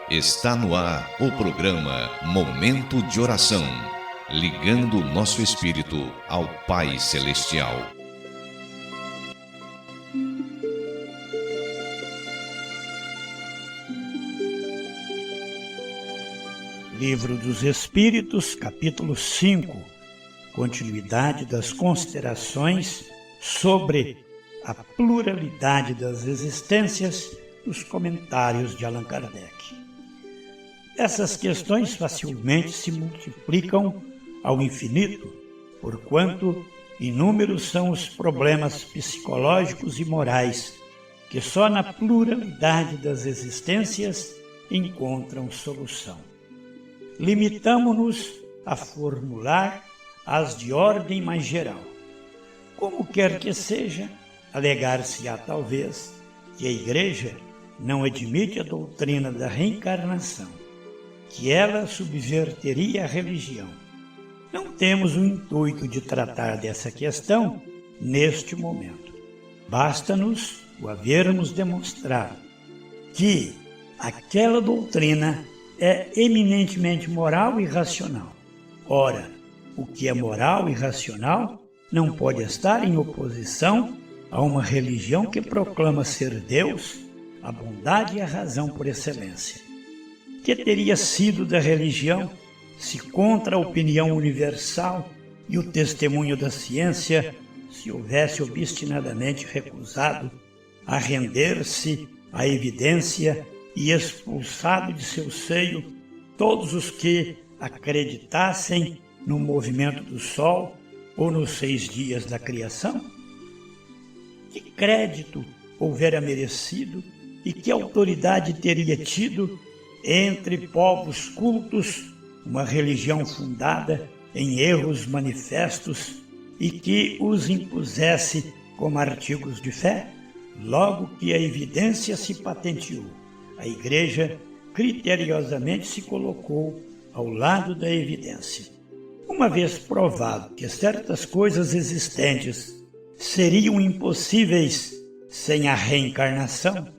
Está no ar o programa Momento de Oração, ligando o nosso espírito ao Pai Celestial. Livro dos Espíritos, capítulo 5, continuidade das considerações sobre a pluralidade das existências, os comentários de Allan Kardec. Essas questões facilmente se multiplicam ao infinito, porquanto inúmeros são os problemas psicológicos e morais que só na pluralidade das existências encontram solução. Limitamo-nos a formular as de ordem mais geral. Como quer que seja, alegar-se-á talvez que a Igreja não admite a doutrina da reencarnação, que ela subverteria a religião. Não temos o intuito de tratar dessa questão neste momento. Basta-nos o havermos demonstrado que aquela doutrina é eminentemente moral e racional. Ora, o que é moral e racional não pode estar em oposição a uma religião que proclama ser Deus, a bondade e a razão por excelência. Que teria sido da religião se contra a opinião universal e o testemunho da ciência se houvesse obstinadamente recusado a render-se à evidência e expulsado de seu seio todos os que acreditassem no movimento do Sol ou nos 6 dias da criação? Que crédito houvera merecido e que autoridade teria tido entre povos cultos uma religião fundada em erros manifestos e que os impusesse como artigos de fé? Logo que a evidência se patenteou, a Igreja criteriosamente se colocou ao lado da evidência. Uma vez provado que certas coisas existentes seriam impossíveis sem a reencarnação,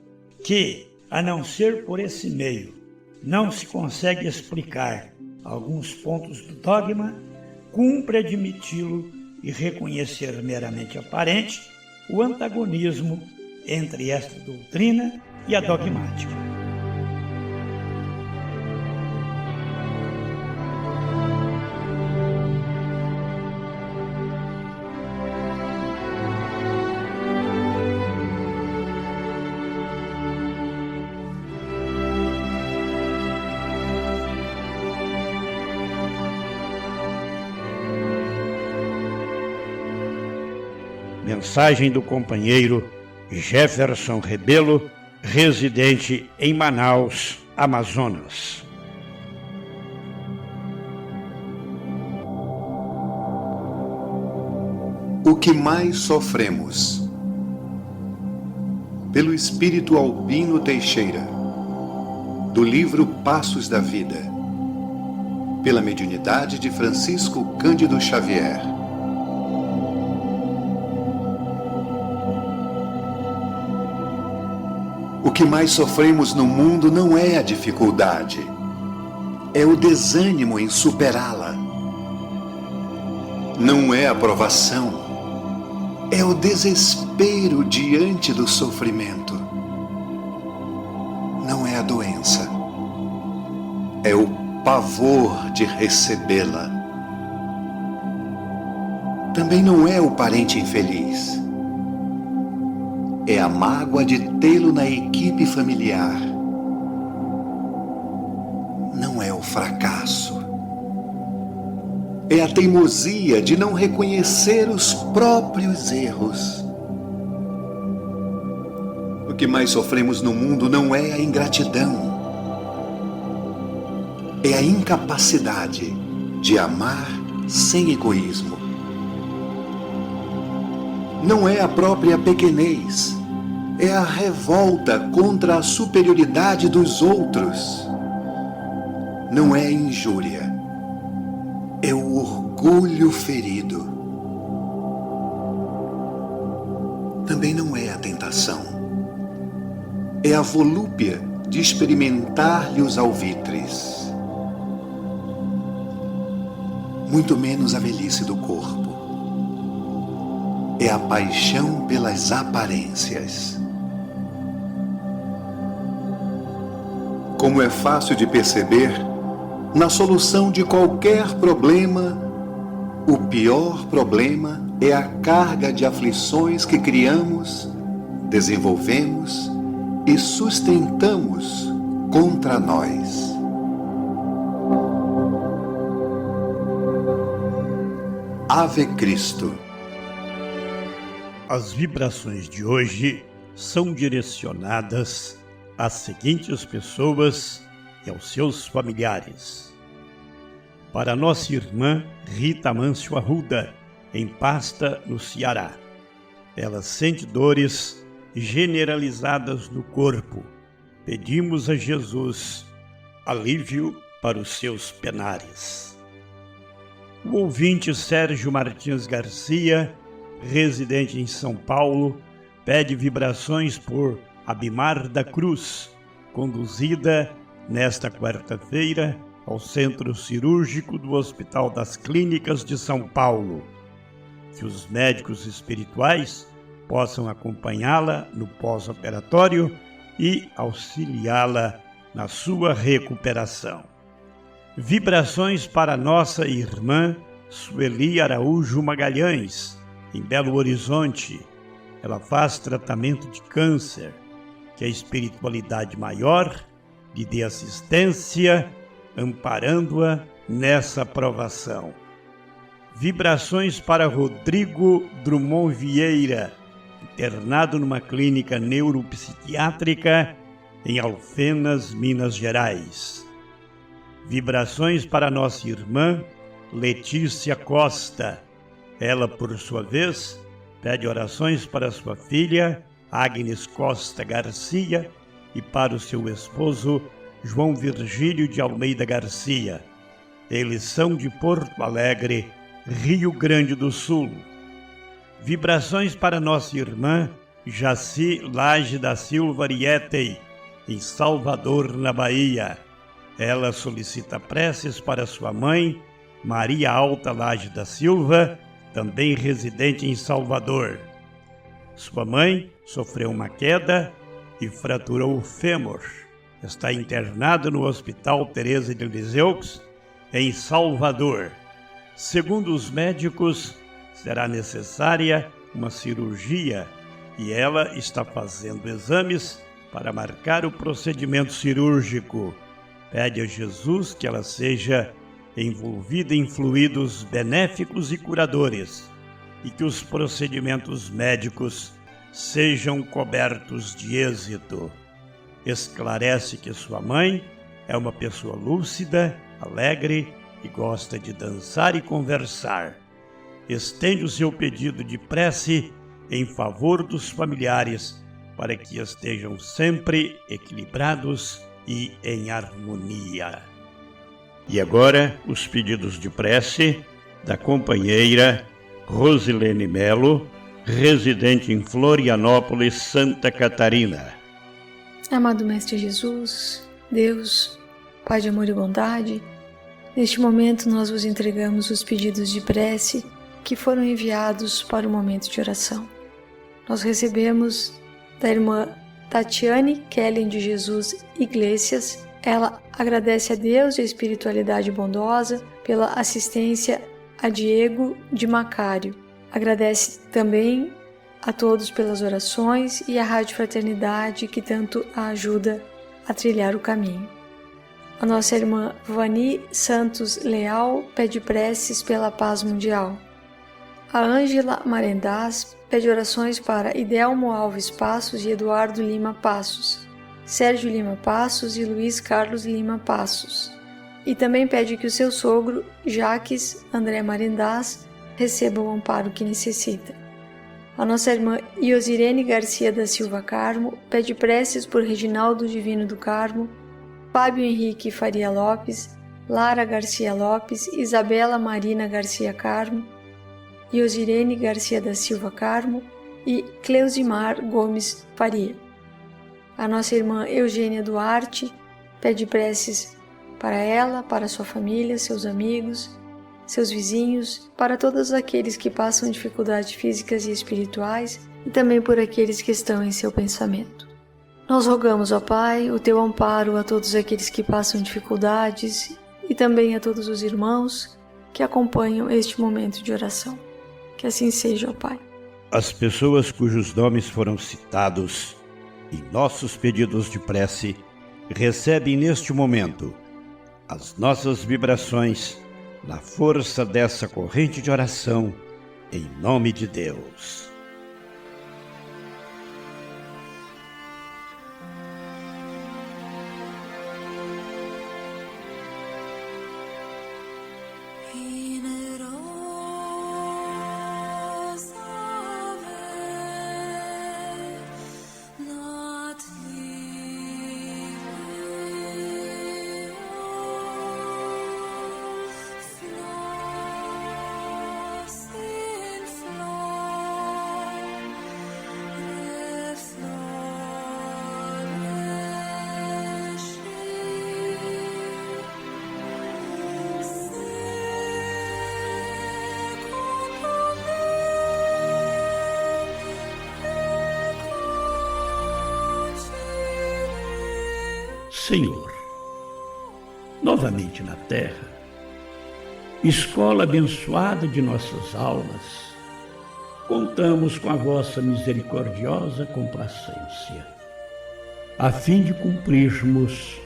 que, a não ser por esse meio, não se consegue explicar alguns pontos do dogma, cumpre admiti-lo e reconhecer meramente aparente o antagonismo entre esta doutrina e a dogmática. Mensagem do companheiro Jefferson Rebelo, residente em Manaus, Amazonas. O que mais sofremos? Pelo espírito Albino Teixeira, do livro Passos da Vida, pela mediunidade de Francisco Cândido Xavier. O que mais sofremos no mundo não é a dificuldade, é o desânimo em superá-la. Não é a provação, é o desespero diante do sofrimento. Não é a doença, é o pavor de recebê-la. Também não é o parente infeliz, é a mágoa de tê-lo na equipe familiar. Não é o fracasso, é a teimosia de não reconhecer os próprios erros. O que mais sofremos no mundo não é a ingratidão, é a incapacidade de amar sem egoísmo. Não é a própria pequenez, é a revolta contra a superioridade dos outros. Não é a injúria, é o orgulho ferido. Também não é a tentação, é a volúpia de experimentar-lhe os alvitres, muito menos a velhice do corpo. É a paixão pelas aparências. Como é fácil de perceber, na solução de qualquer problema, o pior problema é a carga de aflições que criamos, desenvolvemos e sustentamos contra nós. Ave Cristo. As vibrações de hoje são direcionadas às seguintes pessoas e aos seus familiares. Para nossa irmã Rita Amâncio Arruda, em Pasta, no Ceará. Ela sente dores generalizadas no corpo. Pedimos a Jesus alívio para os seus penares. O ouvinte Sérgio Martins Garcia, residente em São Paulo, pede vibrações por Abimar da Cruz, conduzida nesta quarta-feira ao Centro Cirúrgico do Hospital das Clínicas de São Paulo. Que os médicos espirituais possam acompanhá-la no pós-operatório e auxiliá-la na sua recuperação. Vibrações para nossa irmã Sueli Araújo Magalhães, em Belo Horizonte. Ela faz tratamento de câncer. Que a espiritualidade maior lhe dê assistência, amparando-a nessa provação. Vibrações para Rodrigo Drummond Vieira, internado numa clínica neuropsiquiátrica em Alfenas, Minas Gerais. Vibrações para nossa irmã Letícia Costa. Ela, por sua vez, pede orações para sua filha Agnes Costa Garcia e para o seu esposo João Virgílio de Almeida Garcia. Eles são de Porto Alegre, Rio Grande do Sul. Vibrações para nossa irmã Jaci Lage da Silva Arietei, em Salvador, na Bahia. Ela solicita preces para sua mãe, Maria Alta Lage da Silva, também residente em Salvador. Sua mãe sofreu uma queda e fraturou o fêmur. Está internada no Hospital Teresa de Lisieux, em Salvador. Segundo os médicos, será necessária uma cirurgia e ela está fazendo exames para marcar o procedimento cirúrgico. Pede a Jesus que ela seja envolvida em fluidos benéficos e curadores e que os procedimentos médicos sejam cobertos de êxito. Esclarece que sua mãe é uma pessoa lúcida, alegre e gosta de dançar e conversar. Estende o seu pedido de prece em favor dos familiares para que estejam sempre equilibrados e em harmonia. E agora, os pedidos de prece da companheira Rosilene Melo, residente em Florianópolis, Santa Catarina. Amado Mestre Jesus, Deus, Pai de amor e bondade, neste momento nós vos entregamos os pedidos de prece que foram enviados para o momento de oração. Nós recebemos da irmã Tatiane Kellen de Jesus Iglesias. Ela agradece a Deus e a espiritualidade bondosa pela assistência a Diego de Macário. Agradece também a todos pelas orações e a Rádio Fraternidade que tanto a ajuda a trilhar o caminho. A nossa irmã Vani Santos Leal pede preces pela paz mundial. A Ângela Marendás pede orações para Idelmo Alves Passos e Eduardo Lima Passos, Sérgio Lima Passos e Luiz Carlos Lima Passos. E também pede que o seu sogro, Jaques André Marendás, receba o amparo que necessita. A nossa irmã Iosirene Garcia da Silva Carmo pede preces por Reginaldo Divino do Carmo, Fábio Henrique Faria Lopes, Lara Garcia Lopes, Isabela Marina Garcia Carmo, Iosirene Garcia da Silva Carmo e Cleusimar Gomes Faria. A nossa irmã Eugênia Duarte pede preces para ela, para sua família, seus amigos, seus vizinhos, para todos aqueles que passam dificuldades físicas e espirituais e também por aqueles que estão em seu pensamento. Nós rogamos, ó Pai, o teu amparo a todos aqueles que passam dificuldades e também a todos os irmãos que acompanham este momento de oração. Que assim seja, ó Pai. As pessoas cujos nomes foram citados em nossos pedidos de prece recebem neste momento as nossas vibrações na força dessa corrente de oração, em nome de Deus. Senhor, novamente na terra, escola abençoada de nossas almas, contamos com a vossa misericordiosa complacência, a fim de cumprirmos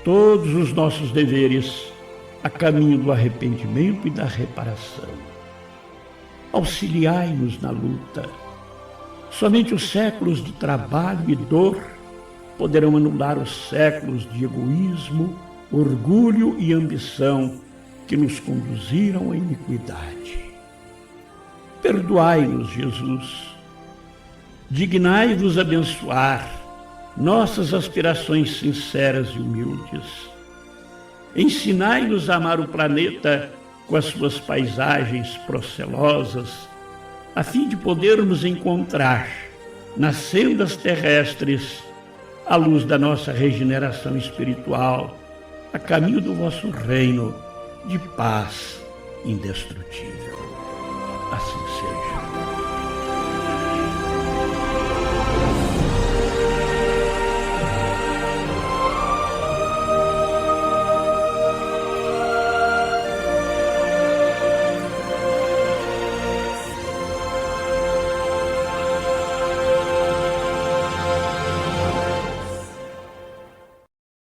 todos os nossos deveres a caminho do arrependimento e da reparação. Auxiliai-nos na luta. Somente os séculos de trabalho e dor poderão anular os séculos de egoísmo, orgulho e ambição que nos conduziram à iniquidade. Perdoai-nos, Jesus. Dignai-vos abençoar nossas aspirações sinceras e humildes. Ensinai-nos a amar o planeta com as suas paisagens procelosas, a fim de podermos encontrar nas sendas terrestres a luz da nossa regeneração espiritual, a caminho do vosso reino de paz indestrutível. Assim seja.